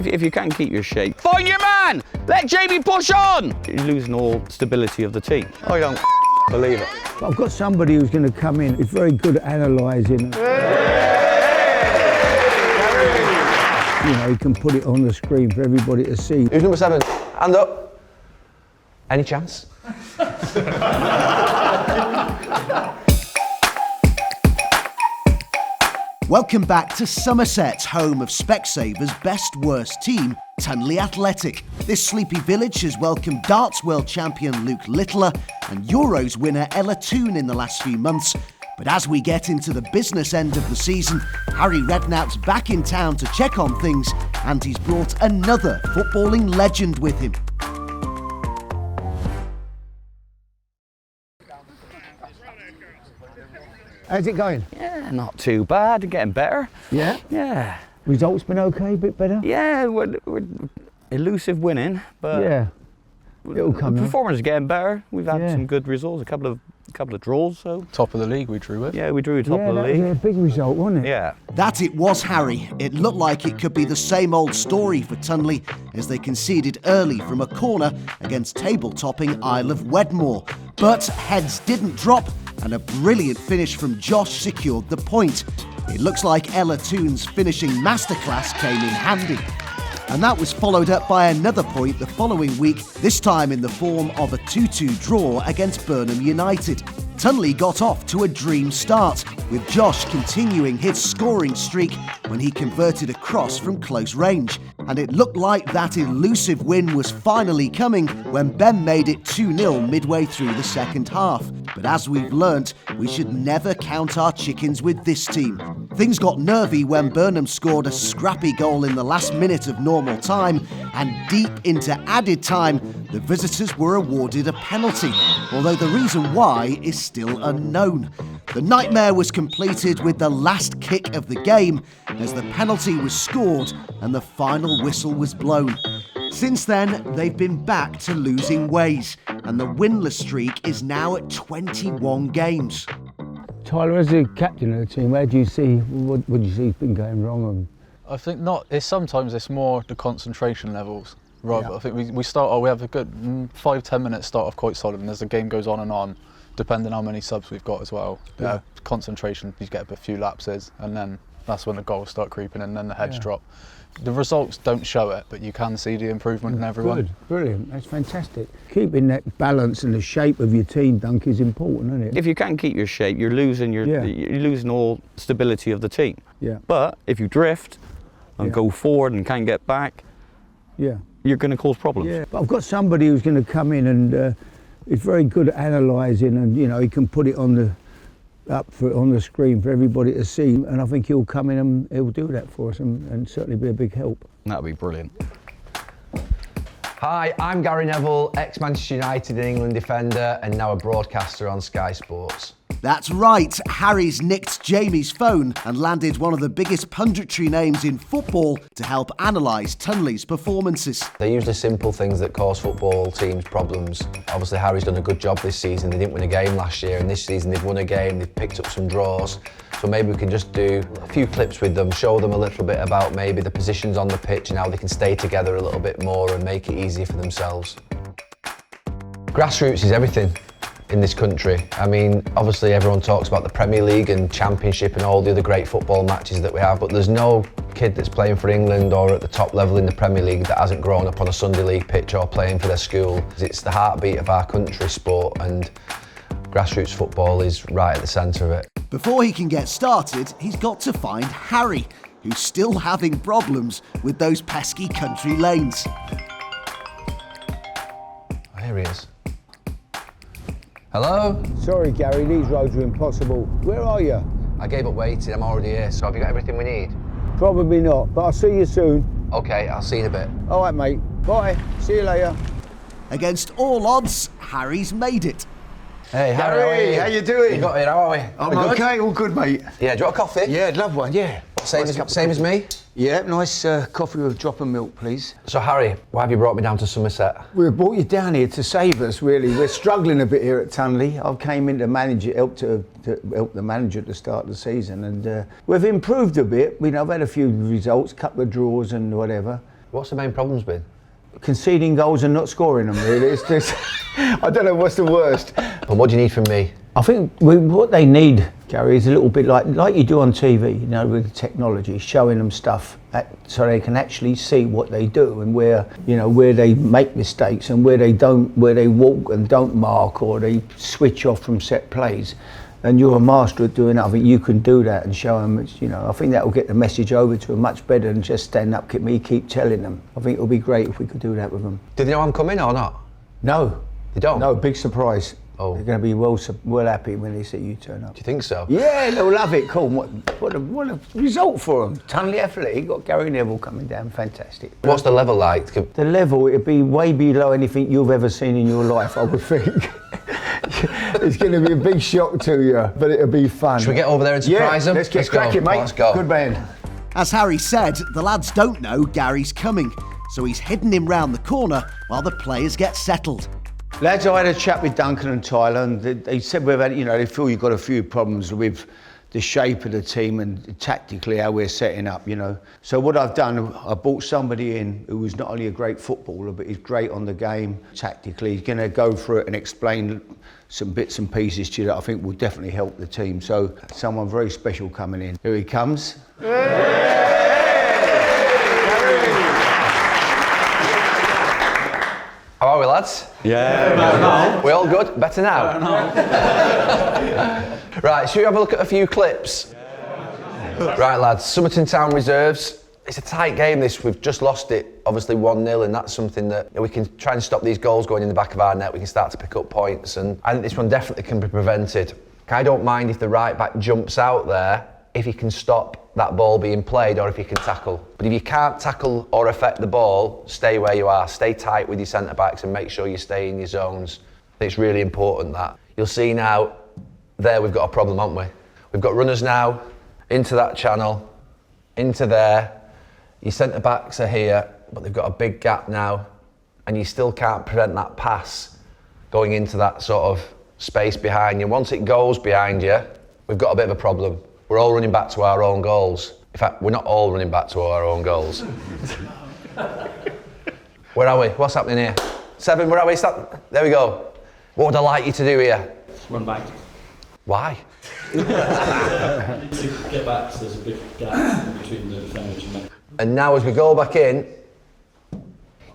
If you can't keep your shape, find your man! Let Jamie push on! You're losing all stability of the team. I don't believe it. But I've got somebody who's going to come in, who's very good at analysing. You know, he can put it on the screen for everybody to see. Who's number 7? Hand up. Any chance? Welcome back to Somerset, home of Specsavers' best worst team, Tunley Athletic. This sleepy village has welcomed darts world champion Luke Littler and Euros winner Ella Toone in the last few months. But as we get into the business end of the season, Harry Redknapp's back in town to check on things, and he's brought another footballing legend with him. How's it going? Yeah, not too bad. Getting better. Yeah? Yeah. Results been okay, a bit better? Yeah, we're elusive winning, but Yeah. It'll come. the performance is getting better. We've had Yeah. some good results, a couple of draws. So Top of the league we drew with. yeah, we drew top Yeah, of the that league. was a big result, wasn't it? Yeah. That it was, Harry. It looked like it could be the same old story for Tunley as they conceded early from a corner against table-topping Isle of Wedmore. But heads didn't drop, and a brilliant finish from Josh secured the point. It looks like Ella Toone's finishing masterclass came in handy. And that was followed up by another point the following week, this time in the form of a 2-2 draw against Burnham United. Tunley got off to a dream start, with Josh continuing his scoring streak when he converted a cross from close range. And it looked like that elusive win was finally coming when Ben made it 2-0 midway through the second half. But as we've learnt, we should never count our chickens with this team. Things got nervy when Burnham scored a scrappy goal in the last minute of normal time, and deep into added time, the visitors were awarded a penalty, although the reason why is still unknown. The nightmare was completed with the last kick of the game as the penalty was scored and the final whistle was blown. Since then, they've been back to losing ways, and the winless streak is now at 21 games. Tyler, as the captain of the team, where do you see, what do you see has been going wrong? I think sometimes it's more the concentration levels. Right, Yeah. I think we have a good 5-10 minutes start off quite solid, and as the game goes on, depending on how many subs we've got as well, Yeah. concentration, you get a few lapses, and then that's when the goals start creeping in, and then the heads Yeah. drop. The results don't show it, but you can see the improvement in everyone. Good, brilliant, that's fantastic. Keeping that balance and the shape of your team, Dunk, is important, isn't it? If you can't keep your shape, you're losing all stability of the team. Yeah. But if you drift and go forward and can't get back, Yeah. you're going to cause problems. Yeah, but I've got somebody who's going to come in and is very good at analysing, and you know, he can put it on the screen for everybody to see, and I think he'll come in and he'll do that for us and certainly be a big help. That'd be brilliant. Hi, I'm Gary Neville, ex-Manchester United and England defender and now a broadcaster on Sky Sports. That's right, Harry's nicked Jamie's phone and landed one of the biggest punditry names in football to help analyse Tunley's performances. They're usually simple things that cause football teams problems. Obviously Harry's done a good job this season. They didn't win a game last year, and this season they've won a game, they've picked up some draws. So maybe we can just do a few clips with them, show them a little bit about maybe the positions on the pitch and how they can stay together a little bit more and make it easier for themselves. Grassroots is everything in this country. I mean, obviously everyone talks about the Premier League and Championship and all the other great football matches that we have, but there's no kid that's playing for England or at the top level in the Premier League that hasn't grown up on a Sunday League pitch or playing for their school. It's the heartbeat of our country sport, and grassroots football is right at the centre of it. Before he can get started, he's got to find Harry, who's still having problems with those pesky country lanes. Oh, here he is. Hello? Sorry, Gary, these roads are impossible. Where are you? I gave up waiting, I'm already here, so have you got everything we need? Probably not, but I'll see you soon. Okay, I'll see you in a bit. All right, mate. Bye. See you later. Against all odds, Harry's made it. Hey, Harry, how you doing? You got here, how are we? I'm okay, all good, mate. Yeah, do you want a coffee? Yeah, I'd love one, yeah. Same as me? Yeah, nice coffee with a drop of milk, please. So Harry, why have you brought me down to Somerset? We brought you down here to save us, really. We're struggling a bit here at Tunley. I came in to manage it, help the manager at the start of the season, and we've improved a bit. I've had a few results, couple of draws and whatever. What's the main problems been? Conceding goals and not scoring them, really. It's just, I don't know what's the worst. And what do you need from me? I think what they need, Gary, is a little bit like you do on TV, you know, with technology, showing them stuff so they can actually see what they do and where, you know, where they make mistakes and where they don't, where they walk and don't mark, or they switch off from set plays. And you're a master at doing that. I think you can do that and show them, you know, I think that will get the message over to them much better than just stand up, keep telling them. I think it would be great if we could do that with them. Do they know I'm coming or not? No. They don't? No, big surprise. Oh. They're going to be well happy when they see you turn up. Do you think so? Yeah, they'll love it. Cool. What a result for them. Tunley Athletic got Gary Neville coming down. Fantastic. What's the level like? The level, it'd be way below anything you've ever seen in your life, I would think. It's going to be a big shock to you, but it'll be fun. Should we get over there and surprise them? Let's get cracking, mate. Let's go. Good man. As Harry said, the lads don't know Gary's coming, so he's hidden him round the corner while the players get settled. Lads, I had a chat with Duncan and Tyler, and they said we've had, you know, they feel you've got a few problems with the shape of the team and tactically how we're setting up, you know. So what I've done, I brought somebody in who was not only a great footballer, but he's great on the game tactically. He's going to go through it and explain some bits and pieces to you that I think will definitely help the team. So someone very special coming in. Here he comes. How are we, lads? Yeah. We all good? Better now? Right, should we have a look at a few clips? Right, lads, Somerton Town reserves. It's a tight game, this. We've just lost it, obviously 1-0, and that's something that we can try and stop these goals going in the back of our net. We can start to pick up points, and I think this one definitely can be prevented. I don't mind if the right back jumps out there, if he can stop that ball being played or if he can tackle. But if you can't tackle or affect the ball, stay where you are. Stay tight with your centre-backs and make sure you stay in your zones. I think it's really important that. You'll see now, there we've got a problem, haven't we? We've got runners now into that channel, into there. Your centre-backs are here, but they've got a big gap now, and you still can't prevent that pass going into that sort of space behind you. Once it goes behind you, we've got a bit of a problem. We're all running back to our own goals. In fact, we're not all running back to our own goals. Where are we? What's happening here? 7, where are we? There we go. What would I like you to do here? Run back. Why? To get back, so there's a big gap in between the defenders and me. And now as we go back in,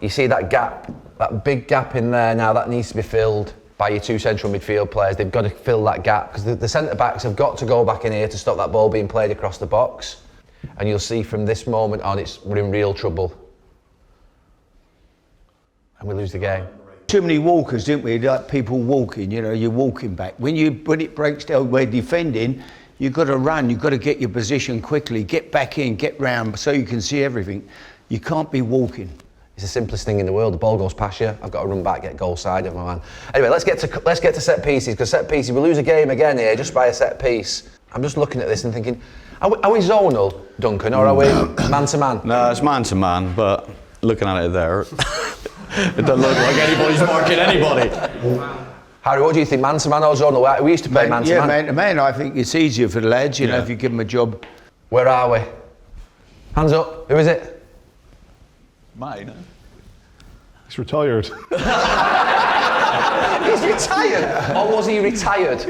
you see that gap, that big gap in there now, that needs to be filled by your 2 central midfield players. They've got to fill that gap because the centre-backs have got to go back in here to stop that ball being played across the box. And you'll see from this moment on, we're in real trouble. And we lose the game. Too many walkers, didn't we? Like people walking, you know, you're walking back. When it breaks down, we're defending, you've got to run, you've got to get your position quickly, get back in, get round so you can see everything. You can't be walking. It's the simplest thing in the world. The ball goes past you. I've got to run back, get goal side of my man. Anyway, let's get to set pieces, because set pieces, we lose a game again here just by a set piece. I'm just looking at this and thinking, are we zonal, Duncan, or are we man to man? No, it's man to man, but looking at it there, it doesn't look like anybody's marking anybody. Harry, what do you think, man to man or zonal? We used to play man to man. Yeah, man to man. I think it's easier for the lads, you know, if you give them a job. Where are we? Hands up. Who is it? Mine. He's retired. He's retired? Or was he retired?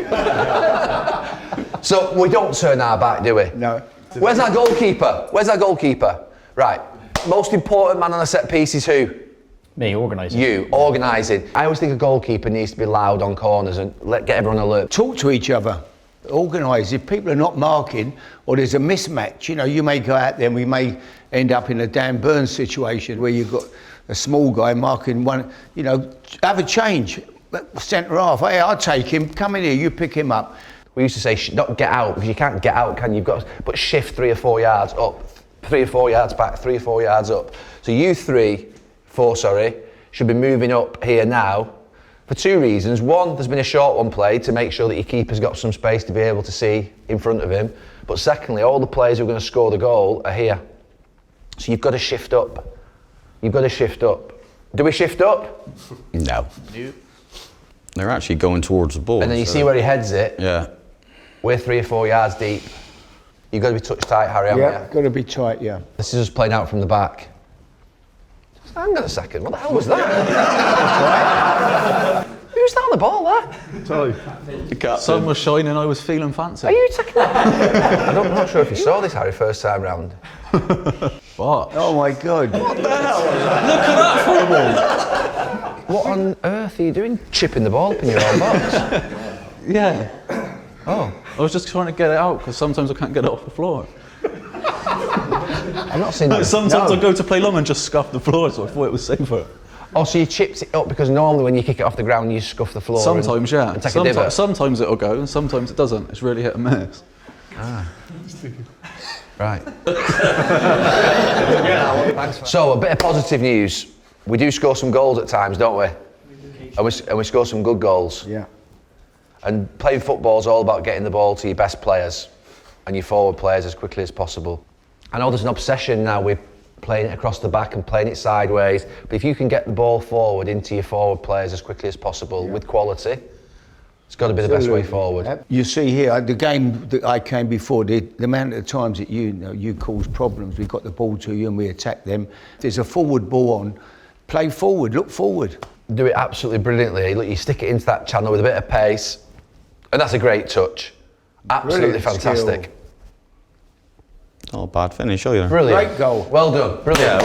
So we don't turn our back, do we? No. Where's our goalkeeper? Where's our goalkeeper? Right. Most important man on a set piece is who? Me, organising. You, organising. I always think a goalkeeper needs to be loud on corners and get everyone alert. Talk to each other. Organise. If people are not marking or there's a mismatch, you know, you may go out there and we may end up in a Dan Burns situation where you've got a small guy marking one, you know, have a change. Centre half, hey, I'll take him, come in here, you pick him up. We used to say, not get out, because you can't get out, can you? You've got, but shift 3 or 4 yards up, 3 or 4 yards back, 3 or 4 yards up. So you 4 should be moving up here now for 2 reasons. One, there's been a short one played to make sure that your keeper's got some space to be able to see in front of him. But secondly, all the players who are going to score the goal are here. So you've got to shift up. You've got to shift up. Do we shift up? No. They're actually going towards the ball. And then you see where he heads it. Yeah. We're 3 or 4 yards deep. You've got to be touch tight, Harry, haven't you? Yeah, got to be tight, yeah. This is us playing out from the back. Hang on a second, what the hell was that? Who's that on the ball there? Tell Sun was shining, I was feeling fancy. Are you taking that? I'm not sure if you saw this, Harry, first time round. What? Oh my God. What on earth are you doing? Chipping the ball up in your own box? Yeah. Oh. I was just trying to get it out because sometimes I can't get it off the floor. I've not seen that. Sometimes I go to play long and just scuff the floor, so I thought it was safer. Oh, so you chipped it up because normally when you kick it off the ground you scuff the floor. Sometimes, yeah. And take a divot. Sometimes it'll go and sometimes it doesn't. It's really hit and miss. Right. So, a bit of positive news. We do score some goals at times, don't we? And we score some good goals. Yeah. And playing football is all about getting the ball to your best players and your forward players as quickly as possible. I know there's an obsession now with playing it across the back and playing it sideways, but if you can get the ball forward into your forward players as quickly as possible with quality, it's got to be the best way forward. You see here, the game that I came before, the amount of times that you cause problems, we got the ball to you and we attack them. If there's a forward ball on, play forward, look forward. Do it absolutely brilliantly. Look, you stick it into that channel with a bit of pace, and that's a great touch. Absolutely Brilliant fantastic. skill. Not a bad finish either. Brilliant. Great goal. Well done. Brilliant.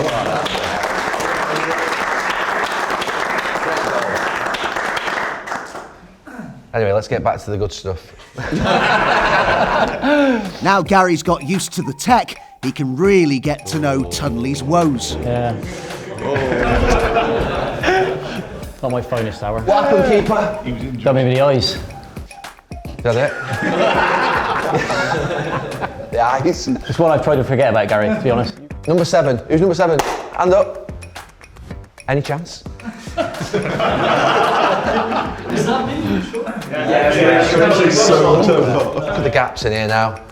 Anyway, let's get back to the good stuff. Now Gary's got used to the tech, he can really get to know Tunley's woes. Yeah. Not my finest hour. What happened, keeper? Got me with the eyes. Is that it? The eyes. It's what I've tried to forget about Gary, to be honest. Number 7. Who's number 7? Hand up. Any chance? Is that me? Look at the gaps in here now.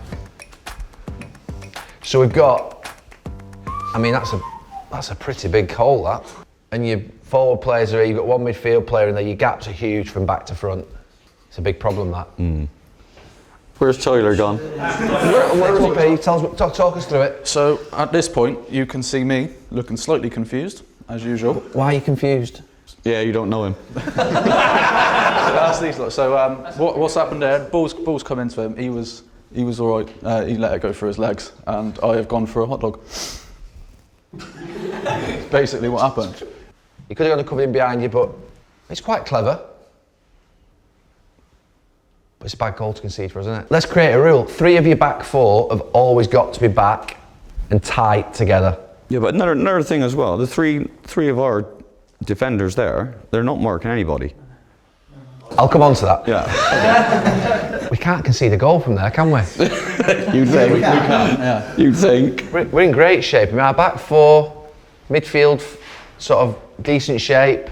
So we've got, I mean, that's a pretty big hole, that. And your forward players are, you've got one midfield player and then your gaps are huge from back to front. It's a big problem, that. Where's Tyler gone? Where is he, Pete? Talk us through it. So at this point, you can see me looking slightly confused, as usual. Why are you confused? Yeah, you don't know him. That's these lot. So what's happened there? Ball's come into him. He was all right. He let it go through his legs, and I have gone for a hot dog. Basically, what happened? You could have gone to cover him behind you, but it's quite clever. But it's a bad goal to concede for us, isn't it? Let's create a rule. 3 of your back 4 have always got to be back and tight together. Yeah, but another thing as well, the three of our defenders there, they're not marking anybody. I'll come on to that. Yeah. We can't concede a goal from there, can we? You'd think. We can. Yeah. You'd think. We're in great shape. I mean, our back 4, midfield, sort of decent shape.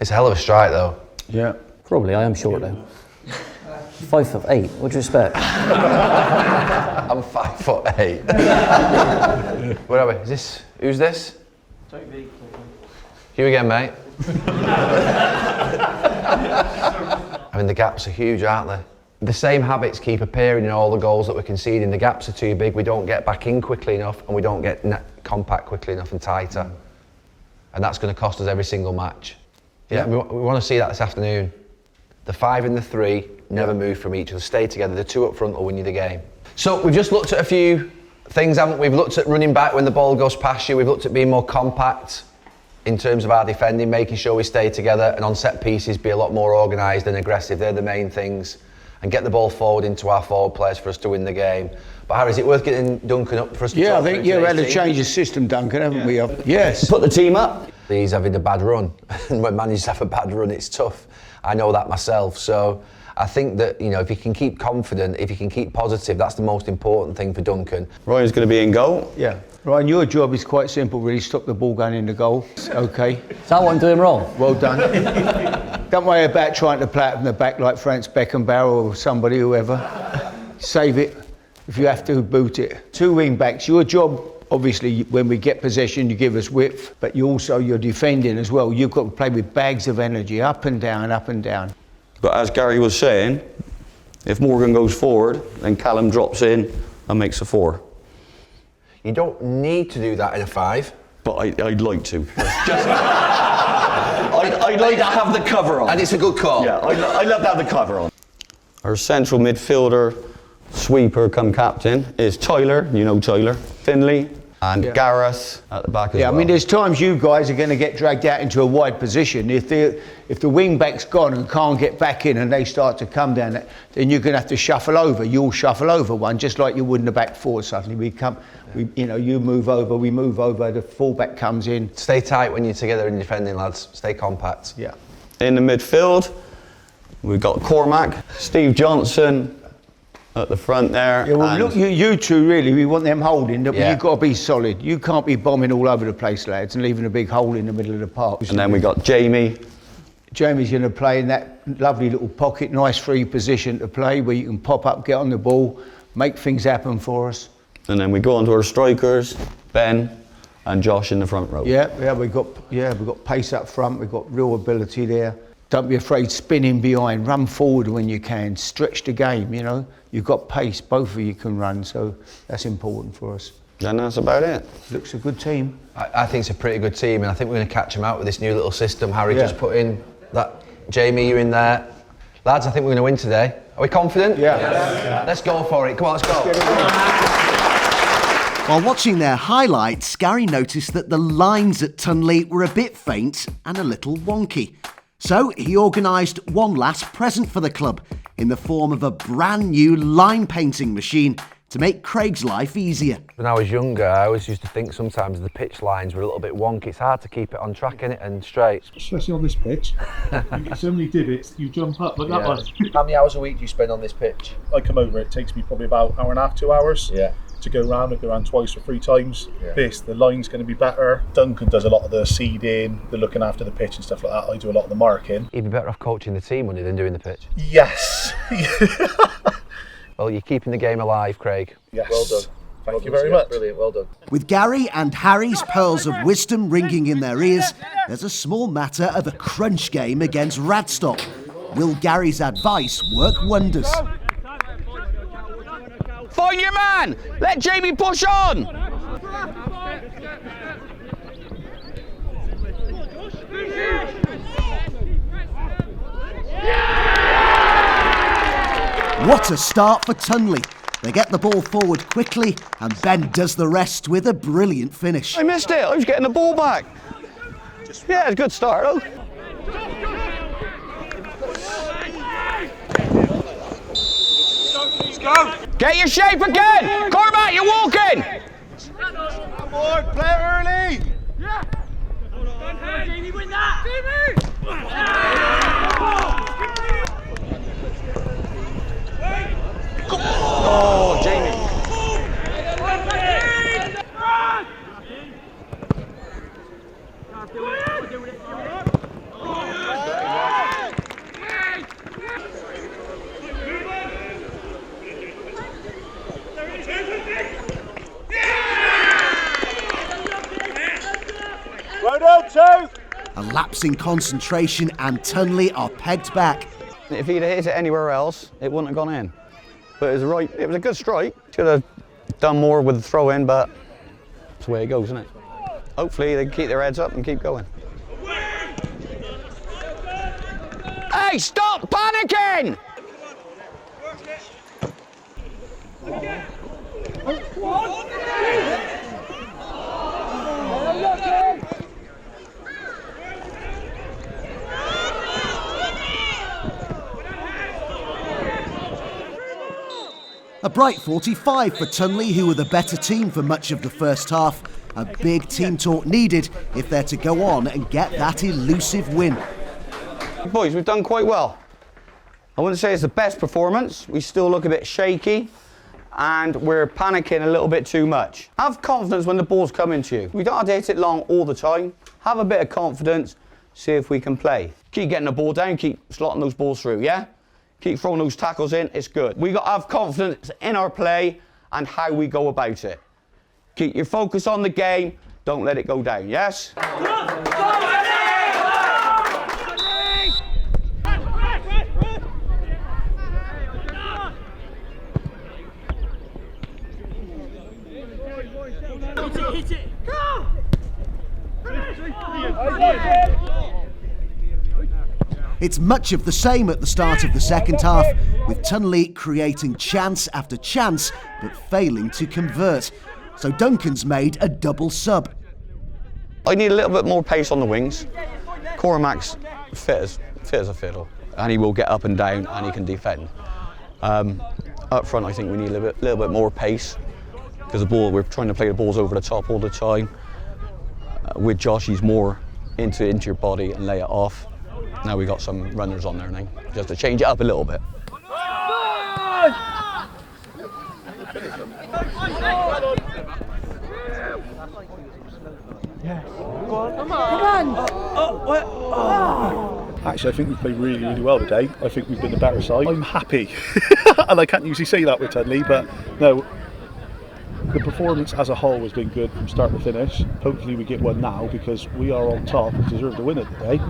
It's a hell of a strike, though. Yeah. Probably, I am short though. 5'8", what do you expect? I'm 5'8". Where are we? Who's this? You again, mate. I mean, the gaps are huge, aren't they? The same habits keep appearing in all the goals that we're conceding. The gaps are too big, we don't get back in quickly enough, and we don't get compact quickly enough and tighter. And that's going to cost us every single match. Yeah, we want to see that this afternoon. The 5 and the 3 never move from each other, stay together. The 2 up front will win you the game. So we've just looked at a few things, haven't we? We've looked at running back when the ball goes past you. We've looked at being more compact in terms of our defending, making sure we stay together, and on set pieces be a lot more organised and aggressive. They're the main things. And get the ball forward into our forward players for us to win the game. But Harry, is it worth getting Duncan up for us to Yeah, I talk think through we had to today's team? change the system, Duncan, haven't we? Yes. Put the team up. He's having a bad run, and when managers have a bad run, it's tough. I know that myself. So I think that, you know, if you can keep confident, if you can keep positive, that's the most important thing for Duncan. Ryan's going to be in goal. Yeah. Ryan, your job is quite simple, really. Stop the ball going in the goal. Okay. Is that what I'm doing wrong? Well done. Don't worry about trying to play it from the back like Franz Beckenbauer or somebody, whoever. Save it. If you have to, boot it. 2 wing backs. Your job, obviously, when we get possession, you give us width, but you're defending as well. You've got to play with bags of energy, up and down, up and down. But as Gary was saying, if Morgan goes forward, then Callum drops in and makes a 4. You don't need to do that in a 5. but I'd like to. Just, I'd like to have the cover on. And it's a good call. Yeah, I'd love to have the cover on. Our central midfielder, sweeper come captain, is Tyler, you know Tyler, Finley, and Gareth at the back as well. Yeah, I mean, there's times you guys are going to get dragged out into a wide position. If the wing back's gone and can't get back in and they start to come down, then you're going to have to shuffle over. You'll shuffle over one, just like you would in the back four. Suddenly you move over, we move over, the fullback comes in. Stay tight when you're together in defending, lads. Stay compact. Yeah. In the midfield, we've got Cormac, Steve Johnson at the front there. Yeah, well, look, you two really, we want them holding. Yeah. You've got to be solid. You can't be bombing all over the place, lads, and leaving a big hole in the middle of the park. And then we got Jamie. Jamie's going to play in that lovely little pocket, nice free position to play where you can pop up, get on the ball, make things happen for us. And then we go on to our strikers, Ben and Josh in the front row. Yeah, we've got pace up front. We've got real ability there. Don't be afraid spinning behind. Run forward when you can. Stretch the game. You know, you've got pace. Both of you can run, so that's important for us. And that's about it. Looks a good team. I think it's a pretty good team, and I think we're going to catch them out with this new little system Harry just put in. That Jamie, you're in there. Lads, I think we're going to win today. Are we confident? Yeah. Let's go for it. Come on, let's go. While watching their highlights, Gary noticed that the lines at Tunley were a bit faint and a little wonky. So he organised one last present for the club in the form of a brand new line painting machine to make Craig's life easier. When I was younger, I always used to think sometimes the pitch lines were a little bit wonky. It's hard to keep it on track, innit, and straight. Especially on this pitch. So many divots, you jump up like that one. How many hours a week do you spend on this pitch? I come over, it takes me probably about an hour and a half, 2 hours. Yeah. To go around, I go around twice or three times. The line's going to be better. Duncan does a lot of the seeding, the looking after the pitch and stuff like that. I do a lot of the marking. You'd be better off coaching the team, wouldn't you, than doing the pitch? Yes. Well, you're keeping the game alive, Craig. Yes. Well done. Thank you very much. Brilliant, well done. With Gary and Harry's pearls of wisdom ringing in their ears, there's a small matter of a crunch game against Radstock. Will Gary's advice work wonders? Find your man! Let Jamie push on! What a start for Tunley. They get the ball forward quickly and Ben does the rest with a brilliant finish. I missed it, I was getting the ball back. Yeah, it's a good start though. Get your shape again! Cormac, you're walking! Come on, play early! Yeah! Jamie, win that! Jamie! Oh, Jamie. A lapse in concentration and Tunley are pegged back. If he'd hit it anywhere else, it wouldn't have gone in. But it was a good strike. Should have done more with the throw in, but that's the way it goes, isn't it? Hopefully they can keep their heads up and keep going. Hey, stop panicking! A bright 45 for Tunley, who were the better team for much of the first half. A big team talk needed if they're to go on and get that elusive win. Boys, we've done quite well. I wouldn't say it's the best performance. We still look a bit shaky and we're panicking a little bit too much. Have confidence when the ball's coming to you. We don't have to hit it long all the time. Have a bit of confidence, see if we can play. Keep getting the ball down, keep slotting those balls through, yeah? Keep throwing those tackles in, it's good. We got to have confidence in our play and how we go about it. Keep your focus on the game, don't let it go down, yes? It's much of the same at the start of the second half, with Tunley creating chance after chance, but failing to convert. So Duncan's made a double sub. I need a little bit more pace on the wings. Cormac's fit as a fiddle, and he will get up and down, and he can defend. Up front, I think we need a little bit more pace, because we're trying to play the balls over the top all the time. With Josh, he's more into your body and lay it off. Now we got some runners on there now, just to change it up a little bit. Actually, I think we've played really, really well today. I think we've been the better side. I'm happy. And I can't usually say that with Tunley, but no, the performance as a whole has been good from start to finish. Hopefully we get one now, because we are on top and deserve the winner today.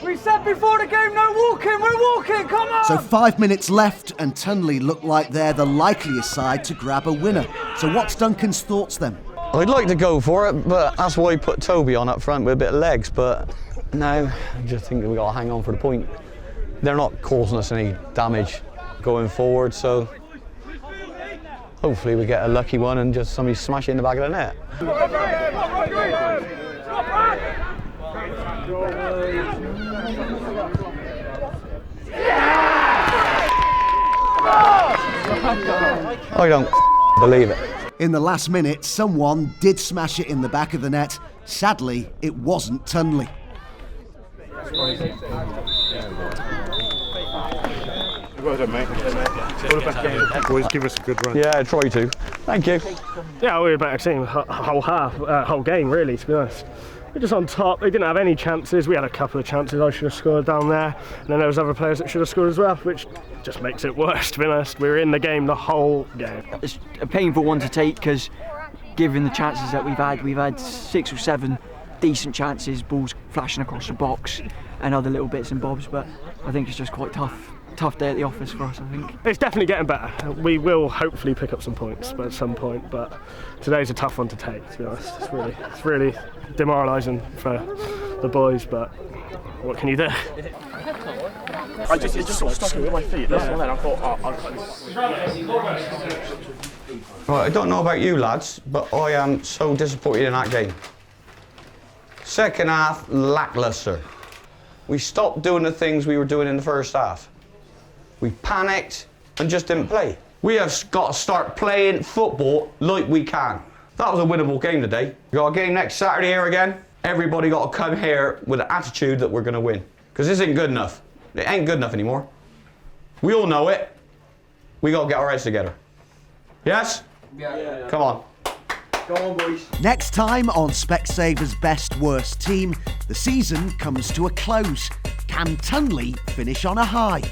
We said before the game, no walking, we're walking, come on! So 5 minutes left, and Tunley look like they're the likeliest side to grab a winner. So what's Duncan's thoughts then? I'd like to go for it, but that's why I put Toby on up front with a bit of legs, but no, I just think that we got to hang on for the point. They're not causing us any damage going forward, so hopefully we get a lucky one and just somebody smash it in the back of the net. I don't believe it. In the last minute, someone did smash it in the back of the net. Sadly, it wasn't Tunley. Well done, mate. Boys, give us a good run. Yeah, try to. Thank you. Yeah, we were a better team whole game, really, to be honest. We're just on top. They didn't have any chances. We had a couple of chances. I should have scored down there. And then there was other players that should have scored as well, which just makes it worse, to be honest. We were in the game the whole game. It's a painful one to take, because given the chances that we've had 6 or 7 decent chances, balls flashing across the box and other little bits and bobs, but I think it's just quite tough day at the office for us, I think. It's definitely getting better. We will hopefully pick up some points at some point, but today's a tough one to take, to be honest. It's really demoralising for the boys, but what can you do? It just sort of stuck with my feet. That's one. Then I thought, Right, I don't know about you lads, but I am so disappointed in that game. Second half, lacklustre. We stopped doing the things we were doing in the first half. We panicked and just didn't play. We have got to start playing football like we can. That was a winnable game today. We got a game next Saturday here again. Everybody got to come here with an attitude that we're going to win. Because this ain't good enough. It ain't good enough anymore. We all know it. We got to get our heads together. Yes? Yeah. Come on. Go on, boys. Next time on Specsavers' Best Worst Team, the season comes to a close. Can Tunley finish on a high?